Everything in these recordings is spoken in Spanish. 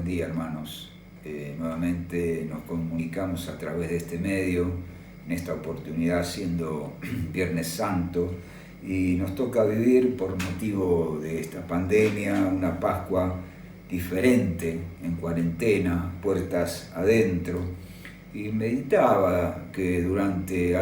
día, hermanos. Nuevamente nos comunicamos a través de este medio, en esta oportunidad siendo Viernes Santo, y nos toca vivir por motivo de esta pandemia una Pascua diferente, en cuarentena, puertas adentro. Y meditaba que durante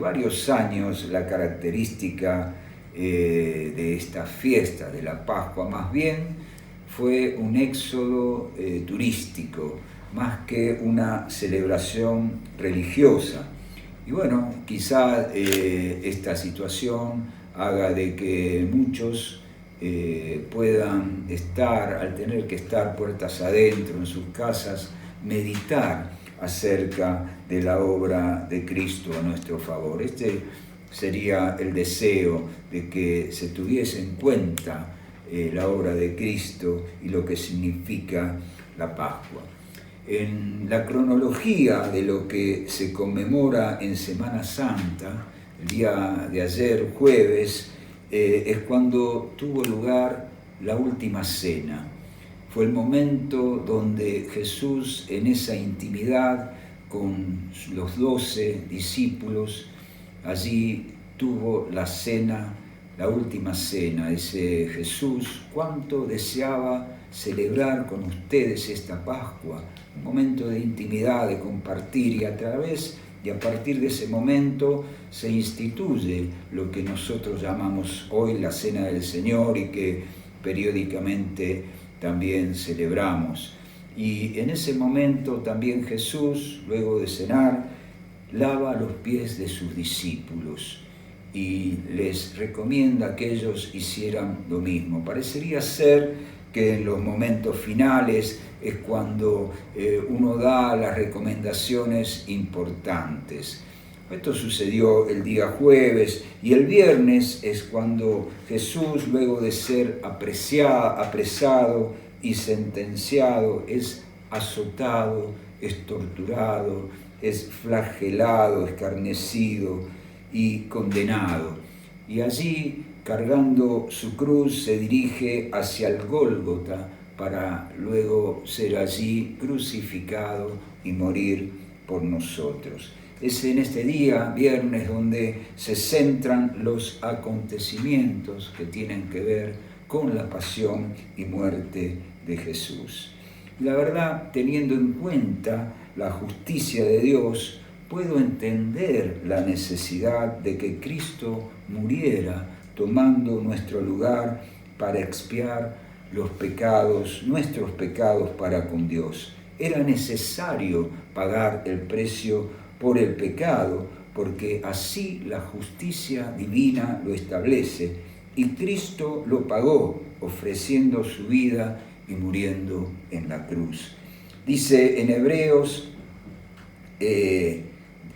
varios años la característica de esta fiesta de la Pascua más bien fue un éxodo turístico, más que una celebración religiosa. Y bueno, quizá esta situación haga de que muchos puedan estar, al tener que estar puertas adentro en sus casas, meditar acerca de la obra de Cristo a nuestro favor. Este sería el deseo de que se tuviese en cuenta la obra de Cristo y lo que significa la Pascua. En la cronología de lo que se conmemora en Semana Santa, el día de ayer, jueves, es cuando tuvo lugar la última cena. Fue el momento donde Jesús, en esa intimidad con los 12 discípulos, allí tuvo la cena, la última cena. Ese Jesús, cuánto deseaba celebrar con ustedes esta Pascua, un momento de intimidad, de compartir, y a partir de ese momento se instituye lo que nosotros llamamos hoy la Cena del Señor y que periódicamente también celebramos. Y en ese momento también Jesús, luego de cenar, lava los pies de sus discípulos y les recomienda que ellos hicieran lo mismo. Parecería ser que en los momentos finales es cuando uno da las recomendaciones importantes. Esto sucedió el día jueves, y el viernes es cuando Jesús, luego de ser apresado y sentenciado, es azotado, es torturado, es flagelado, escarnecido y condenado. Y allí, cargando su cruz, se dirige hacia el Gólgota para luego ser allí crucificado y morir por nosotros. Es en este día, viernes, donde se centran los acontecimientos que tienen que ver con la pasión y muerte de Jesús. La verdad, teniendo en cuenta la justicia de Dios, puedo entender la necesidad de que Cristo muriera tomando nuestro lugar para expiar los pecados, nuestros pecados para con Dios. Era necesario pagar el precio por el pecado, porque así la justicia divina lo establece, y Cristo lo pagó ofreciendo su vida y muriendo en la cruz. Dice en Hebreos,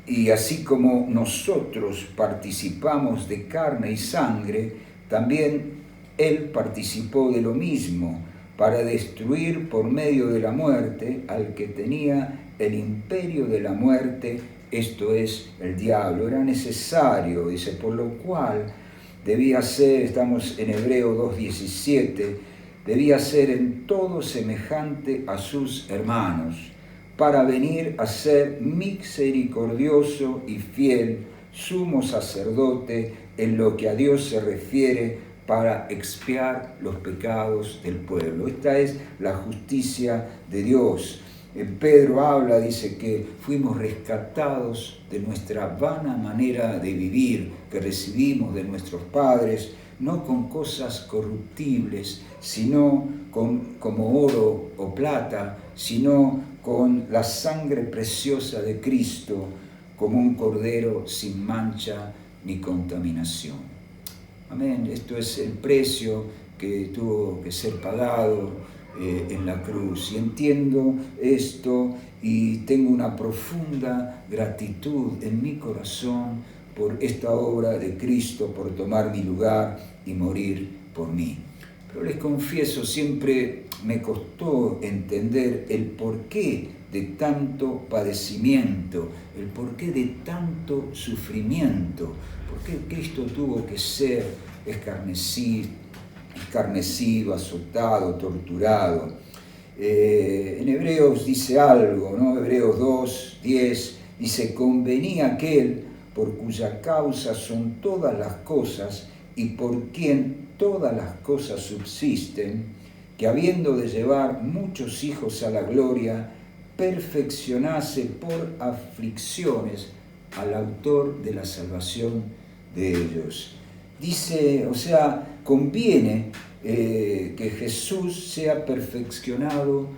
y así como nosotros participamos de carne y sangre, también Él participó de lo mismo, para destruir por medio de la muerte al que tenía el imperio de la muerte, esto es, el diablo. Era necesario, dice, por lo cual debía ser, estamos en Hebreos 2:17, debía ser en todo semejante a sus hermanos, para venir a ser misericordioso y fiel, sumo sacerdote en lo que a Dios se refiere, para expiar los pecados del pueblo. Esta es la justicia de Dios. Pedro habla, dice que fuimos rescatados de nuestra vana manera de vivir que recibimos de nuestros padres, no con cosas corruptibles, sino como oro o plata, sino con la sangre preciosa de Cristo, como un cordero sin mancha ni contaminación. Amén. Esto es el precio que tuvo que ser pagado en la cruz. Y entiendo esto y tengo una profunda gratitud en mi corazón por esta obra de Cristo, por tomar mi lugar y morir por mí. Pero les confieso, siempre me costó entender el porqué de tanto padecimiento, el porqué de tanto sufrimiento, por qué Cristo tuvo que ser escarnecido, azotado, torturado. En Hebreos dice algo, ¿no? Hebreos 2, 10, dice: convenía aquel por cuya causa son todas las cosas y por quien todas las cosas subsisten, que habiendo de llevar muchos hijos a la gloria, perfeccionase por aflicciones al autor de la salvación de ellos. Dice, o sea, conviene que Jesús sea perfeccionado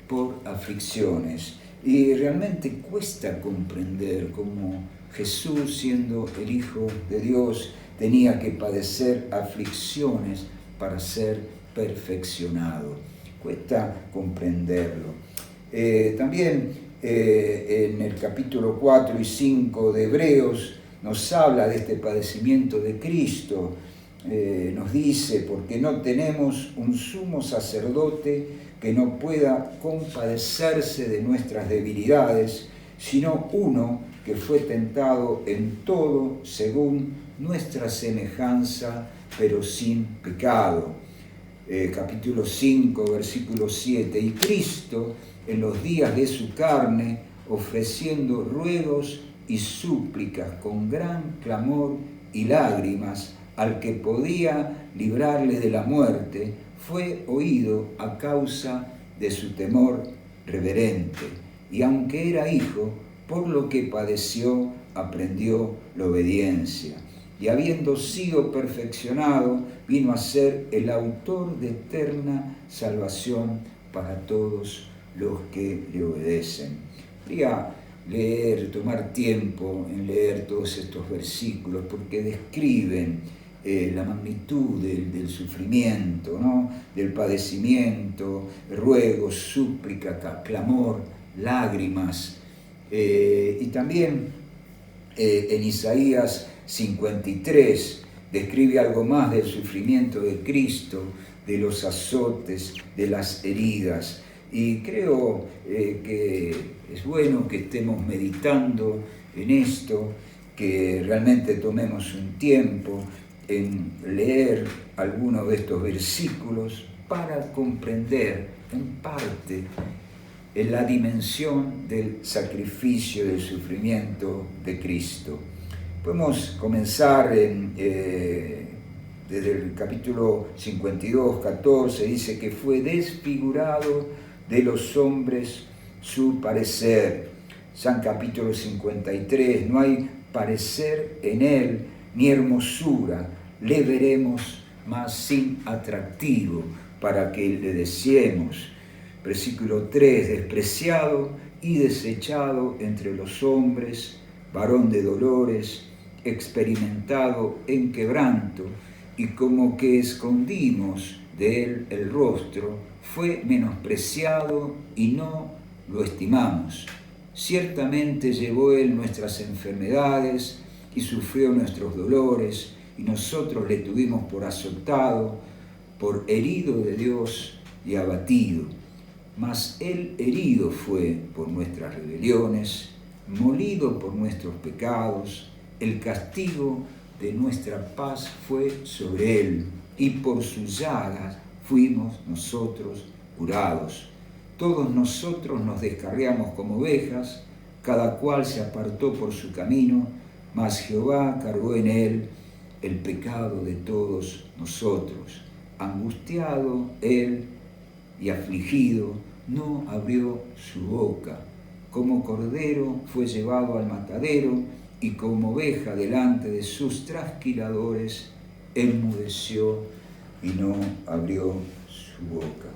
por aflicciones. Y realmente cuesta comprender cómo Jesús, siendo el Hijo de Dios, tenía que padecer aflicciones para ser perfeccionado. Cuesta comprenderlo. También en el capítulo 4 y 5 de Hebreos nos habla de este padecimiento de Cristo. Nos dice: porque no tenemos un sumo sacerdote que no pueda compadecerse de nuestras debilidades, sino uno que fue tentado en todo según nuestra semejanza, pero sin pecado. Capítulo 5, versículo 7. Y Cristo, en los días de su carne, ofreciendo ruegos y súplicas con gran clamor y lágrimas al que podía librarle de la muerte, fue oído a causa de su temor reverente. Y aunque era hijo, por lo que padeció, aprendió la obediencia. Y habiendo sido perfeccionado, vino a ser el autor de eterna salvación para todos los que le obedecen. Quería tomar tiempo en leer todos estos versículos porque describen la magnitud del sufrimiento, ¿no? Del padecimiento, ruegos, súplica, clamor, lágrimas. Y también en Isaías 53 describe algo más del sufrimiento de Cristo, de los azotes, de las heridas. Y creo que es bueno que estemos meditando en esto, que realmente tomemos un tiempo en leer algunos de estos versículos para comprender en parte en la dimensión del sacrificio, del sufrimiento de Cristo. Podemos comenzar desde el capítulo 52, 14, dice que fue desfigurado de los hombres su parecer. San capítulo 53, no hay parecer en él ni hermosura, le veremos más sin atractivo para que le deseemos. Versículo 3, despreciado y desechado entre los hombres, varón de dolores, experimentado en quebranto, y como que escondimos de él el rostro, fue menospreciado y no lo estimamos. Ciertamente llevó él nuestras enfermedades y sufrió nuestros dolores, y nosotros le tuvimos por azotado, por herido de Dios y abatido. Mas él herido fue por nuestras rebeliones, molido por nuestros pecados, el castigo de nuestra paz fue sobre él, y por sus llagas fuimos nosotros curados. Todos nosotros nos descarriamos como ovejas, cada cual se apartó por su camino, mas Jehová cargó en él el pecado de todos nosotros. Angustiado él y afligido, no abrió su boca. Como cordero fue llevado al matadero, y como oveja delante de sus trasquiladores, enmudeció y no abrió su boca.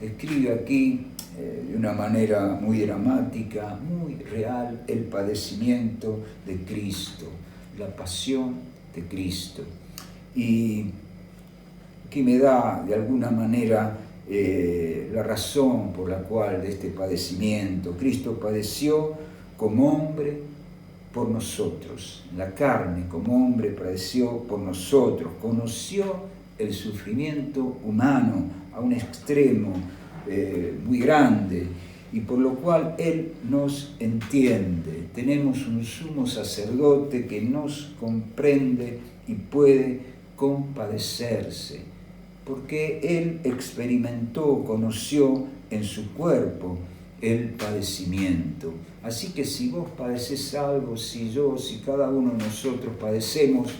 Describe aquí de una manera muy dramática, muy real, el padecimiento de Cristo, la pasión de Cristo. Y aquí me da de alguna manera la razón por la cual de este padecimiento. Cristo padeció como hombre por nosotros, la carne como hombre padeció por nosotros, conoció el sufrimiento humano a un extremo muy grande, y por lo cual Él nos entiende. Tenemos un sumo sacerdote que nos comprende y puede compadecerse porque Él experimentó, conoció en su cuerpo el padecimiento. Así que si vos padecés algo, si yo, si cada uno de nosotros padecemos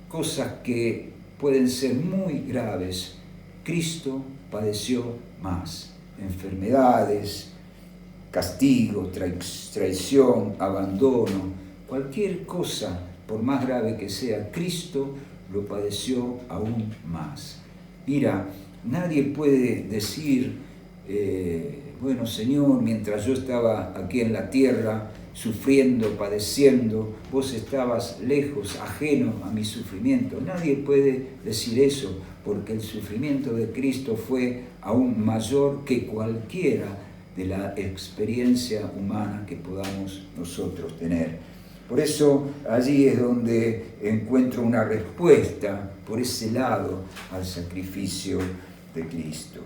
cosas que pueden ser muy graves, Cristo padeció más. Enfermedades, castigo, traición, abandono, cualquier cosa, por más grave que sea, Cristo lo padeció aún más. Mira, nadie puede decir, bueno, Señor, mientras yo estaba aquí en la tierra, sufriendo, padeciendo, vos estabas lejos, ajeno a mi sufrimiento. Nadie puede decir eso, porque el sufrimiento de Cristo fue aún mayor que cualquiera de la experiencia humana que podamos nosotros tener. Por eso allí es donde encuentro una respuesta por ese lado al sacrificio de Cristo.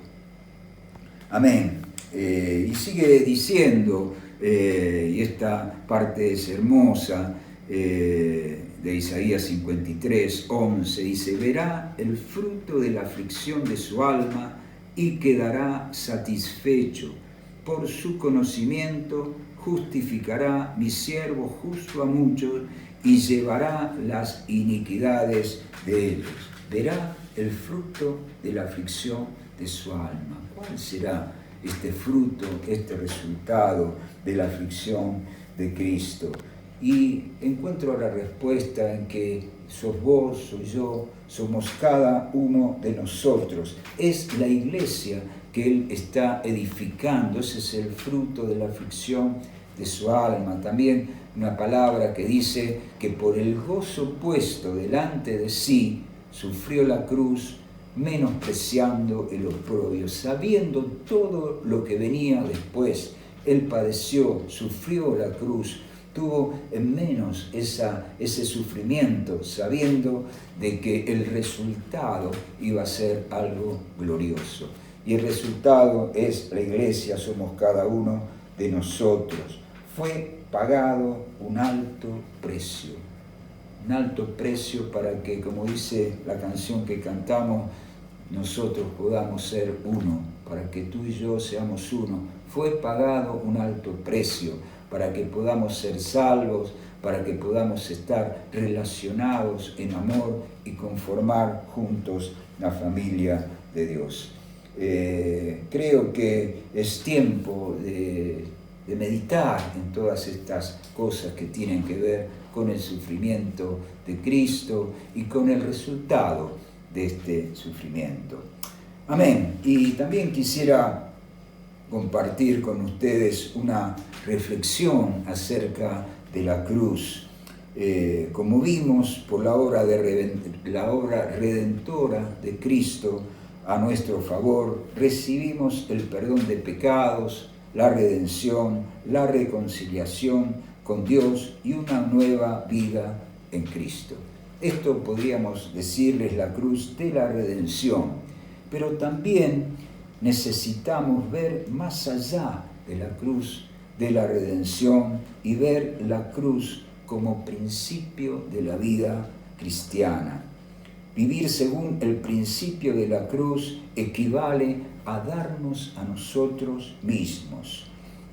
Amén. Y sigue diciendo, y esta parte es hermosa, de Isaías 53, 11, dice: verá el fruto de la aflicción de su alma y quedará satisfecho. Por su conocimiento justificará mi siervo justo a muchos y llevará las iniquidades de ellos. Verá el fruto de la aflicción de su alma. ¿Cuál será este fruto, este resultado de la aflicción de Cristo? Y encuentro la respuesta en que sos vos, soy yo, somos cada uno de nosotros. Es la iglesia que Él está edificando, ese es el fruto de la aflicción de su alma. También una palabra que dice que por el gozo puesto delante de sí, sufrió la cruz, menospreciando el oprobio, sabiendo todo lo que venía después. Él padeció, sufrió la cruz, tuvo en menos ese sufrimiento, sabiendo de que el resultado iba a ser algo glorioso. Y el resultado es la iglesia, somos cada uno de nosotros. Fue pagado un alto precio para que, como dice la canción que cantamos, nosotros podamos ser uno, para que tú y yo seamos uno. Fue pagado un alto precio para que podamos ser salvos, para que podamos estar relacionados en amor y conformar juntos la familia de Dios. Creo que es tiempo de meditar en todas estas cosas que tienen que ver con el sufrimiento de Cristo y con el resultado de este sufrimiento. Amén. Y también quisiera compartir con ustedes una reflexión acerca de la cruz. Como vimos, por la obra redentora de Cristo a nuestro favor, recibimos el perdón de pecados, la redención, la reconciliación con Dios y una nueva vida en Cristo. Esto podríamos decirles la cruz de la redención, pero también necesitamos ver más allá de la cruz de la redención y ver la cruz como principio de la vida cristiana. Vivir según el principio de la cruz equivale a darnos a nosotros mismos.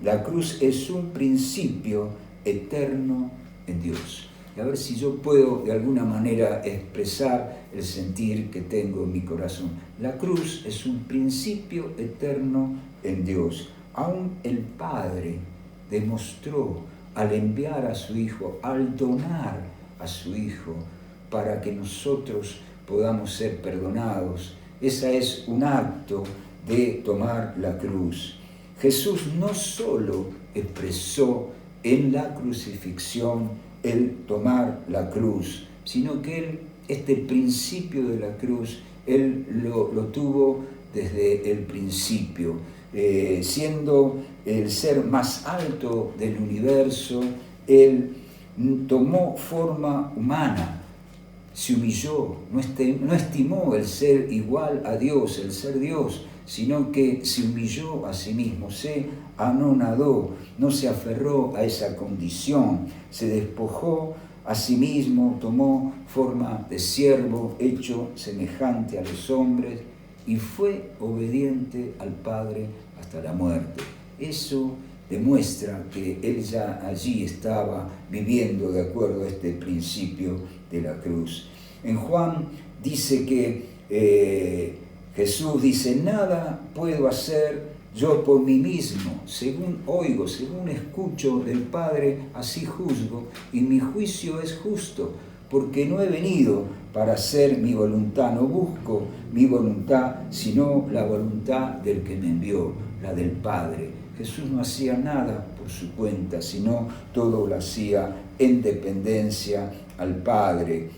La cruz es un principio eterno en Dios. Y a ver si yo puedo de alguna manera expresar el sentir que tengo en mi corazón. La cruz es un principio eterno en Dios. Aún el Padre demostró al enviar a su Hijo, al donar a su Hijo, para que nosotros podamos ser perdonados. Ese es un acto de tomar la cruz. Jesús no solo expresó en la crucifixión el tomar la cruz, sino que Él, este principio de la cruz, Él lo tuvo desde el principio. Siendo el ser más alto del universo, Él tomó forma humana, se humilló, no estimó el ser igual a Dios, el ser Dios, sino que se humilló a sí mismo, se anonadó, no se aferró a esa condición, se despojó Asimismo tomó forma de siervo, hecho semejante a los hombres, y fue obediente al Padre hasta la muerte. Eso demuestra que él ya allí estaba viviendo de acuerdo a este principio de la cruz. En Juan dice que Jesús dice: nada puedo hacer yo por mí mismo, según oigo, según escucho del Padre, así juzgo, y mi juicio es justo, porque no he venido para hacer mi voluntad, no busco mi voluntad, sino la voluntad del que me envió, la del Padre. Jesús no hacía nada por su cuenta, sino todo lo hacía en dependencia al Padre.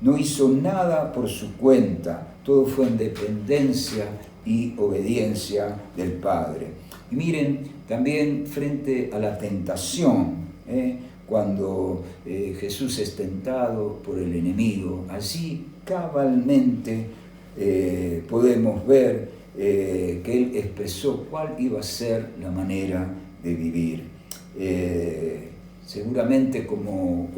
No hizo nada por su cuenta, todo fue en dependencia y obediencia del Padre. Y miren, también frente a la tentación, cuando Jesús es tentado por el enemigo, allí cabalmente podemos ver que él expresó cuál iba a ser la manera de vivir. Seguramente como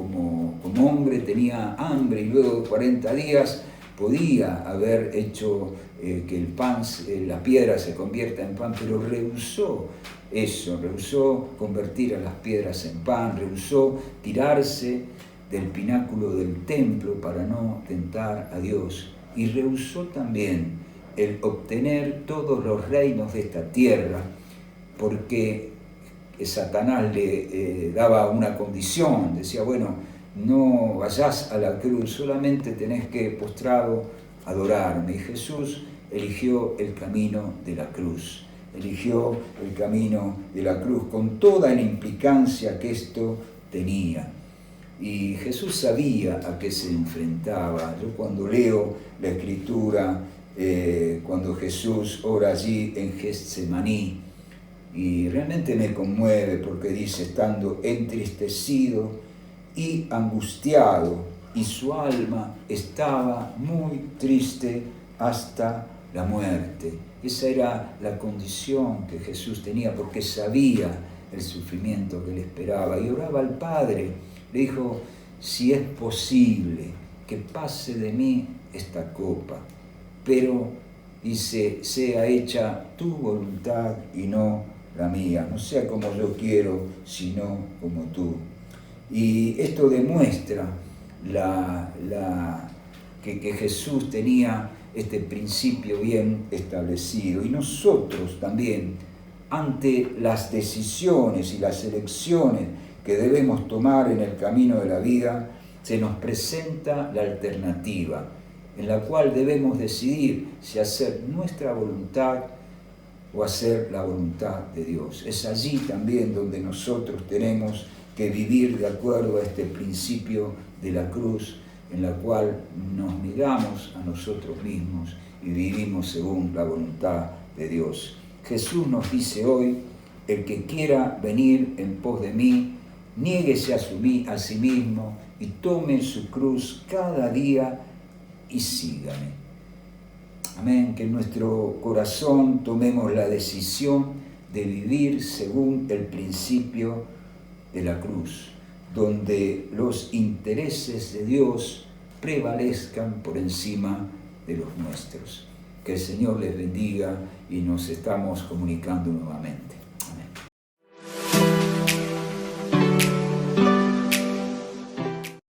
hombre tenía hambre, y luego de 40 días podía haber hecho que el pan, la piedra se convierta en pan, pero rehusó eso, rehusó convertir a las piedras en pan, rehusó tirarse del pináculo del templo para no tentar a Dios, y rehusó también el obtener todos los reinos de esta tierra, porque Satanás le daba una condición, decía: bueno, no vayas a la cruz, solamente tenés que postrado adorarme. Y Jesús eligió el camino de la cruz, eligió el camino de la cruz con toda la implicancia que esto tenía. Y Jesús sabía a qué se enfrentaba. Yo cuando leo la Escritura, cuando Jesús ora allí en Getsemaní, y realmente me conmueve, porque dice: estando entristecido y angustiado, y su alma estaba muy triste hasta la muerte. Esa era la condición que Jesús tenía, porque sabía el sufrimiento que le esperaba, y oraba al Padre. Le dijo: si es posible, que pase de mí esta copa, pero, dice, sea hecha tu voluntad y no la mía, no sea como yo quiero, sino como tú. Y esto demuestra que Jesús tenía este principio bien establecido. Y nosotros también, ante las decisiones y las elecciones que debemos tomar en el camino de la vida, se nos presenta la alternativa, en la cual debemos decidir si hacer nuestra voluntad o hacer la voluntad de Dios. Es allí también donde nosotros tenemos que vivir de acuerdo a este principio de la cruz, en la cual nos miramos a nosotros mismos y vivimos según la voluntad de Dios. Jesús nos dice hoy: el que quiera venir en pos de mí, niéguese a sí mismo y tome su cruz cada día y sígame. Amén, que en nuestro corazón tomemos la decisión de vivir según el principio de la cruz, donde los intereses de Dios prevalezcan por encima de los nuestros. Que el Señor les bendiga, y nos estamos comunicando nuevamente.